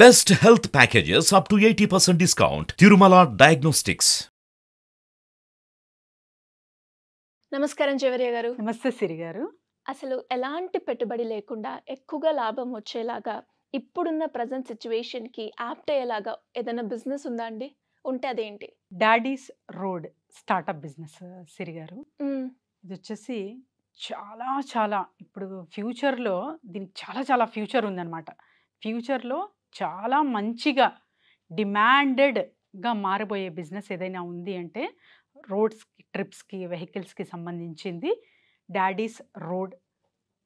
Best health packages up to 80% discount. Tirumala Diagnostics. నమస్కారం జవరియా గారు. నమస్తే సిరి గారు. అసలు ఎలాంటి పెట్టుబడి లేకుండా ఎక్కువగా లాభం వచ్చేలాగా ఇప్పుడున్న ప్రెజెంట్ సిట్యుయేషన్‌కి యాప్ట్ అయ్యేలాగా ఏదైనా బిజినెస్ ఉందా అండి? ఉంటే అదేంటి? డాడీస్ రోడ్ స్టార్టప్ బిజినెస్ సిరి గారు. హ్మ్. ఇది వచ్చేసి చాలా ఇప్పుడు ఫ్యూచర్‌లో దీనికి చాలా ఫ్యూచర్ ఉందన్నమాట. ఫ్యూచర్‌లో చాలా మంచిగా డిమాండెడ్‌గా మారబోయే బిజినెస్ ఏదైనా ఉంది అంటే రోడ్స్‌కి, ట్రిప్స్‌కి, వెహికల్స్‌కి సంబంధించింది డాడీస్ రోడ్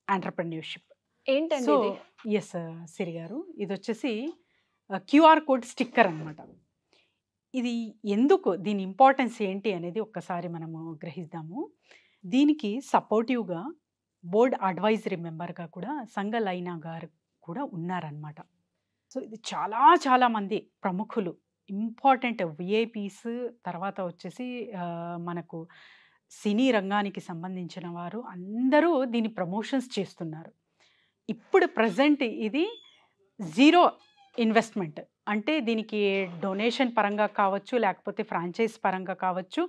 ఎంటర్‌ప్రెన్యూర్‌షిప్. ఏంటండి సో ఇది? యెస్ సిరి గారు. ఇది వచ్చేసి క్యూఆర్ కోడ్ స్టిక్కర్ అన్నమాట. ఇది ఎందుకు, దీని ఇంపార్టెన్స్ ఏంటి అనేది ఒక్కసారి మనము గ్రహిద్దాము. దీనికి సపోర్టివ్‌గా బోర్డ్ అడ్వైజరీ మెంబర్‌గా కూడా సంగలైనా గారు కూడా ఉన్నారనమాట. సో ఇది చాలా మంది ప్రముఖులు, ఇంపార్టెంట్ విఐపీస్, తర్వాత వచ్చేసి మనకు సినీ రంగానికి సంబంధించిన వారు అందరూ దీని ప్రమోషన్స్ చేస్తున్నారు. ఇప్పుడు ప్రెజెంట్ ఇది జీరో ఇన్వెస్ట్మెంట్, అంటే దీనికి డొనేషన్ పరంగా కావచ్చు, లేకపోతే ఫ్రాంచైజ్ పరంగా కావచ్చు,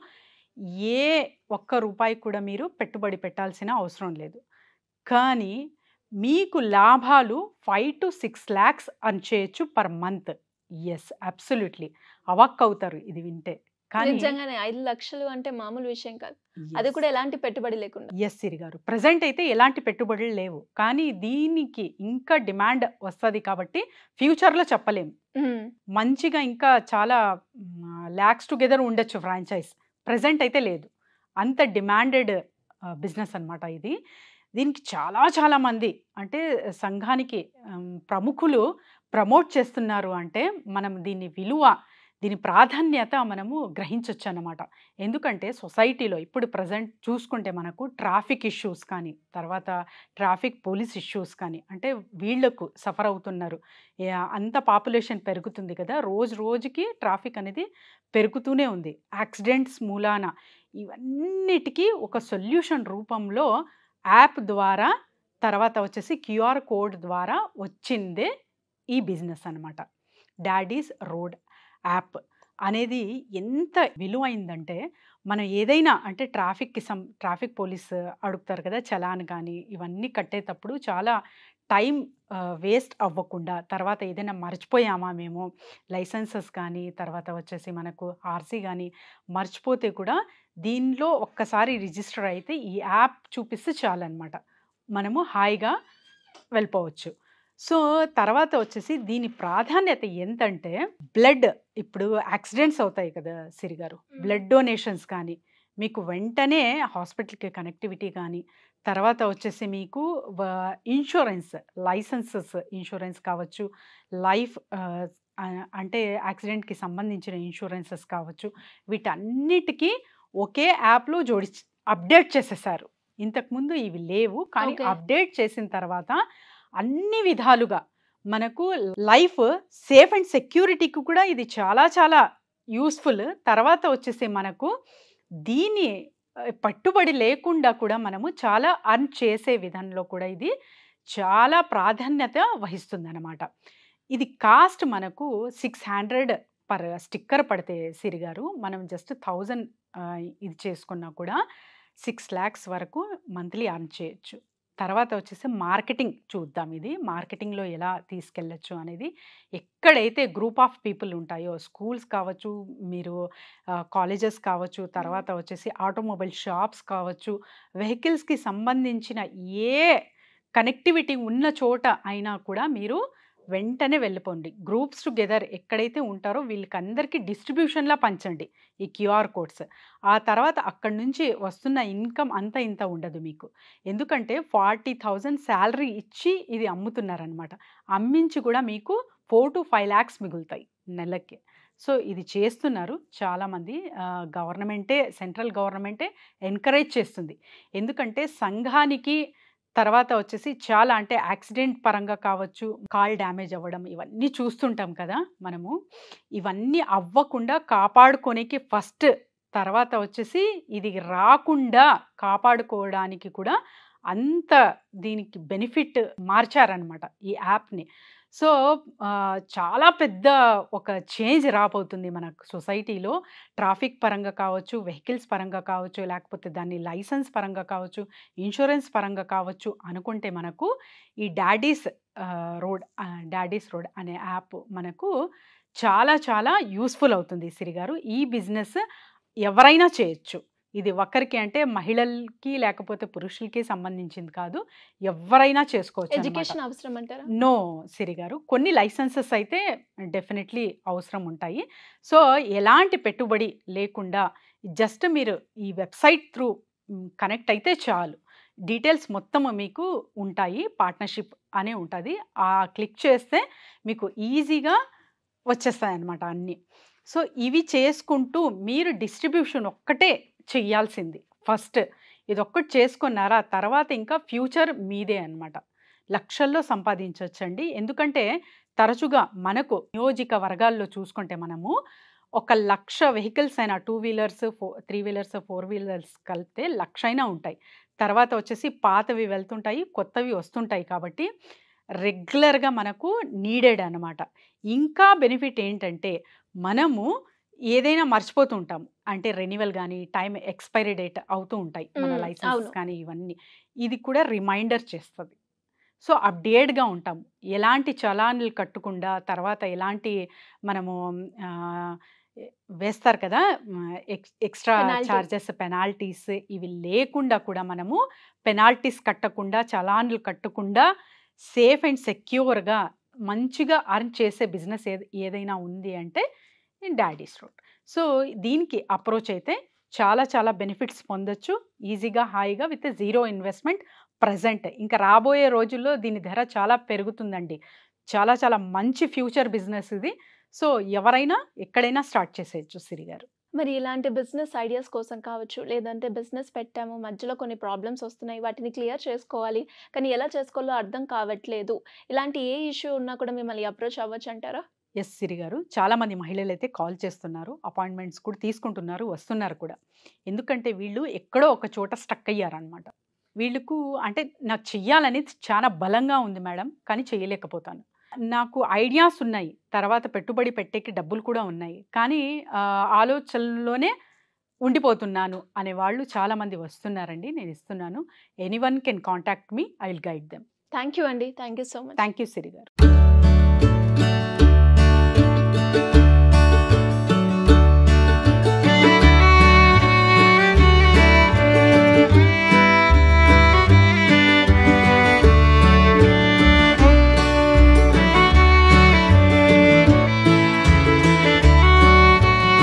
ఏ ఒక్క రూపాయి కూడా మీరు పెట్టుబడి పెట్టాల్సిన అవసరం లేదు. కానీ మీకు లాభాలు 5-6 lakhs అని చేయొచ్చు పర్ మంత్. ఎస్, అబ్సల్యూట్లీ అవాక్కవుతారు ఇది వింటే. కానీ నిజంగానే 5 లక్షలు అంటే మామూలు విషయం కాదు. అది కూడా ఎలాంటి పెట్టుబడి లేకుండా. ఎస్ సిరి గారు, ప్రజెంట్ అయితే ఎలాంటి పెట్టుబడులు లేవు, కానీ దీనికి ఇంకా డిమాండ్ వస్తుంది కాబట్టి ఫ్యూచర్లో చెప్పలేము. హ్మ్. మంచిగా ఇంకా చాలా ల్యాక్స్ టుగెదర్ ఉండొచ్చు ఫ్రాంచైజ్. ప్రజెంట్ అయితే లేదు, అంత డిమాండెడ్ బిజినెస్ అన్నమాట ఇది. దీనికి చాలా మంది అంటే సంఘానికి ప్రముఖులు ప్రమోట్ చేస్తున్నారు అంటే మనం దీని విలువ, దీని ప్రాధాన్యత మనము గ్రహించవచ్చు అన్నమాట. ఎందుకంటే సొసైటీలో ఇప్పుడు ప్రజెంట్ చూసుకుంటే మనకు ట్రాఫిక్ ఇష్యూస్ కానీ, తర్వాత ట్రాఫిక్ పోలీస్ ఇష్యూస్ కానీ, అంటే వీళ్లకు సఫర్ అవుతున్నారు. అంత పాపులేషన్ పెరుగుతుంది కదా, రోజుకి ట్రాఫిక్ అనేది పెరుగుతూనే ఉంది. యాక్సిడెంట్స్ మూలాన ఇవన్నిటికీ ఒక సొల్యూషన్ రూపంలో యాప్ ద్వారా, తర్వాత వచ్చేసి క్యూఆర్ కోడ్ ద్వారా వచ్చిందే ఈ బిజినెస్ అన్నమాట. డాడీస్ రోడ్ యాప్ అనేది ఎంత విలువైందంటే, మనం ఏదైనా అంటే ట్రాఫిక్ పోలీస్ అడుగుతారు కదా చలాన్ కానీ, ఇవన్నీ కట్టేటప్పుడు చాలా టైం వేస్ట్ అవ్వకుండా, తర్వాత ఏదైనా మర్చిపోయామా మేము లైసెన్సెస్ కానీ, తర్వాత వచ్చేసి మనకు ఆర్సీ కానీ మర్చిపోతే కూడా దీనిలో ఒక్కసారి రిజిస్టర్ అయితే ఈ యాప్ చూపిస్తే చాలన్నమాట, మనము హాయిగా వెళ్ళిపోవచ్చు. సో తర్వాత వచ్చేసి దీని ప్రాధాన్యత ఎంతంటే, బ్లడ్, ఇప్పుడు యాక్సిడెంట్స్ అవుతాయి కదా సిరి గారు, బ్లడ్ డొనేషన్స్ కానీ, మీకు వెంటనే హాస్పిటల్కి కనెక్టివిటీ కానీ, తర్వాత వచ్చేసి మీకు ఇన్సూరెన్స్, లైసెన్సెస్ ఇన్సూరెన్స్ కావచ్చు, లైఫ్ అంటే యాక్సిడెంట్కి సంబంధించిన ఇన్సూరెన్సెస్ కావచ్చు, వీటన్నిటికీ ఒకే యాప్లో అప్డేట్ చేసేసారు. ఇంతకుముందు ఇవి లేవు, కానీ అప్డేట్ చేసిన తర్వాత అన్ని విధాలుగా మనకు లైఫ్ సేఫ్ అండ్ సెక్యూరిటీకి కూడా ఇది చాలా యూస్ఫుల్. తర్వాత వచ్చేసి మనకు దీని పట్టుబడి లేకుండా కూడా మనము చాలా అర్న్ చేసే విధంలో కూడా ఇది చాలా ప్రాధాన్యత వహిస్తుంది అన్నమాట. ఇది కాస్ట్ మనకు 600 పర్ స్టిక్కర్ పడితే సిరి గారు, మనం జస్ట్ 1000 ఇది చేసుకున్నా కూడా 6 lakhs వరకు మంత్లీ అర్న్ చేయొచ్చు. తర్వాత వచ్చేసి మార్కెటింగ్ చూద్దాం. ఇది మార్కెటింగ్లో ఎలా తీసుకెళ్ళచ్చు అనేది, ఎక్కడైతే గ్రూప్ ఆఫ్ పీపుల్ ఉంటాయో, స్కూల్స్ కావచ్చు, మీరు కాలేజెస్ కావచ్చు, తర్వాత వచ్చేసి ఆటోమొబైల్ షాప్స్ కావచ్చు, వెహికల్స్కి సంబంధించిన ఏ కనెక్టివిటీ ఉన్న చోట అయినా కూడా మీరు వెంటనే వెళ్ళిపోండి. గ్రూప్స్ టుగెదర్ ఎక్కడైతే ఉంటారో వీళ్ళకందరికీ డిస్ట్రిబ్యూషన్లా పంచండి ఈ క్యూఆర్ కోడ్స్. ఆ తర్వాత అక్కడి నుంచి వస్తున్న ఇన్కమ్ అంతా ఇంత ఉండదు మీకు, ఎందుకంటే 40,000 శాలరీ ఇచ్చి ఇది అమ్ముతున్నారనమాట. అమ్మించి కూడా మీకు 4-5 lakhs మిగులుతాయి నెలకి. సో ఇది చేస్తున్నారు చాలామంది. గవర్నమెంటే, సెంట్రల్ గవర్నమెంటే ఎంకరేజ్ చేస్తుంది. ఎందుకంటే సంఘానికి తర్వాత వచ్చేసి చాలా, అంటే యాక్సిడెంట్ పరంగా కావచ్చు, కాల్ డ్యామేజ్ అవ్వడం, ఇవన్నీ చూస్తుంటాం కదా మనము. ఇవన్నీ అవ్వకుండా కాపాడుకోనికి ఫస్ట్, తర్వాత వచ్చేసి ఇది రాకుండా కాపాడుకోవడానికి కూడా అంత దీనికి బెనిఫిట్ మార్చారనమాట ఈ యాప్ని. సో చాలా పెద్ద ఒక చేంజ్ రాబోతుంది మన సొసైటీలో. ట్రాఫిక్ పరంగా కావచ్చు, వెహికల్స్ పరంగా కావచ్చు, లేకపోతే దాన్ని లైసెన్స్ పరంగా కావచ్చు, ఇన్సూరెన్స్ పరంగా కావచ్చు అనుకుంటే మనకు ఈ డాడీస్ రోడ్ అనే యాప్ మనకు చాలా చాలా యూస్ఫుల్ అవుతుంది సిరి గారు. ఈ బిజినెస్ ఎవరైనా చేయొచ్చు. ఇది ఒక్కరికి అంటే మహిళలకి లేకపోతే పురుషులకి సంబంధించింది కాదు, ఎవరైనా చేసుకోవచ్చు. ఎడ్యుకేషన్ అవసరం అంటారా? నో సిరి గారు, కొన్ని లైసెన్సెస్ అయితే డెఫినెట్లీ అవసరం ఉంటాయి. సో ఎలాంటి పెట్టుబడి లేకుండా జస్ట్ మీరు ఈ వెబ్సైట్ త్రూ కనెక్ట్ అయితే చాలు, డీటెయిల్స్ మొత్తం మీకు ఉంటాయి. పార్ట్నర్షిప్ అనే ఉంటుంది, ఆ క్లిక్ చేస్తే మీకు ఈజీగా వచ్చేస్తాయి అన్నమాట అన్నీ. సో ఇవి చేసుకుంటూ మీరు డిస్ట్రిబ్యూషన్ ఒక్కటే చెయ్యాల్సింది. ఫస్ట్ ఇదొక్కటి చేసుకున్నారా, తర్వాత ఇంకా ఫ్యూచర్ మీదే అన్నమాట. లక్షల్లో సంపాదించవచ్చండి. ఎందుకంటే తరచుగా మనకు నియోజకవర్గాల్లో చూసుకుంటే మనము 1,00,000 వెహికల్స్ అయినా 2 వీలర్స్ 3 వీలర్స్ 4 వీలర్స్ కలిపితే 1,00,000 అయినా ఉంటాయి. తర్వాత వచ్చేసి పాతవి వెళ్తుంటాయి, కొత్తవి వస్తుంటాయి. కాబట్టి రెగ్యులర్గా మనకు నీడెడ్ అన్నమాట. ఇంకా బెనిఫిట్ ఏంటంటే మనము ఏదైనా మర్చిపోతూ ఉంటాము, అంటే రెన్యువల్ కానీ టైం ఎక్స్పైరీ డేట్ అవుతూ ఉంటాయి మన లైసెన్స్ కానీ ఇవన్నీ. ఇది కూడా రిమైండర్ చేస్తుంది. సో అప్డేట్గా ఉంటాము, ఎలాంటి చలాన్లు కట్టకుండా, తర్వాత ఎలాంటి మనము వేస్తారు కదా ఎక్స్ట్రా చార్జెస్ పెనాల్టీస్, ఇవి లేకుండా కూడా మనము పెనాల్టీస్ కట్టకుండా, చలాన్లు కట్టకుండా సేఫ్ అండ్ సెక్యూర్గా మంచిగా అర్న్ చేసే బిజినెస్ ఏదైనా ఉంది అంటే డాడీస్ రోడ్. సో దీనికి అప్రోచ్ అయితే చాలా చాలా బెనిఫిట్స్ పొందొచ్చు ఈజీగా, హాయిగా, విత్ జీరో ఇన్వెస్ట్మెంట్. ప్రజెంట్ ఇంకా రాబోయే రోజుల్లో దీని ధర చాలా పెరుగుతుందండి. చాలా చాలా మంచి ఫ్యూచర్ బిజినెస్ ఇది. సో ఎవరైనా ఎక్కడైనా స్టార్ట్ చేసేయచ్చు సిరి గారు. మరి ఇలాంటి బిజినెస్ ఐడియాస్ కోసం కావచ్చు, లేదంటే బిజినెస్ పెట్టాము, మధ్యలో కొన్ని ప్రాబ్లమ్స్ వస్తున్నాయి, వాటిని క్లియర్ చేసుకోవాలి, కానీ ఎలా చేసుకోవాలో అర్థం కావట్లేదు, ఇలాంటి ఏ ఇష్యూ ఉన్నా కూడా మిమ్మల్ని అప్రోచ్ అవ్వచ్చు అంటారా? ఎస్ సిరి గారు, చాలామంది మహిళలు అయితే కాల్ చేస్తున్నారు, అపాయింట్మెంట్స్ కూడా తీసుకుంటున్నారు, వస్తున్నారు కూడా. ఎందుకంటే వీళ్ళు ఎక్కడో ఒక చోట స్టక్ అయ్యారనమాట. వీళ్ళకు అంటే నాకు చెయ్యాలనేది చాలా బలంగా ఉంది మేడం, కానీ చేయలేకపోతాను. నాకు ఐడియాస్ ఉన్నాయి, తర్వాత పెట్టుబడి పెట్టేకి డబ్బులు కూడా ఉన్నాయి, కానీ ఆలోచనలోనే ఉండిపోతున్నాను అనే వాళ్ళు చాలామంది వస్తున్నారండి. నేను ఇస్తున్నాను. Anyone can contact me, I will guide them. Thank you అండి. Thank you so much. Thank you Siri గారు.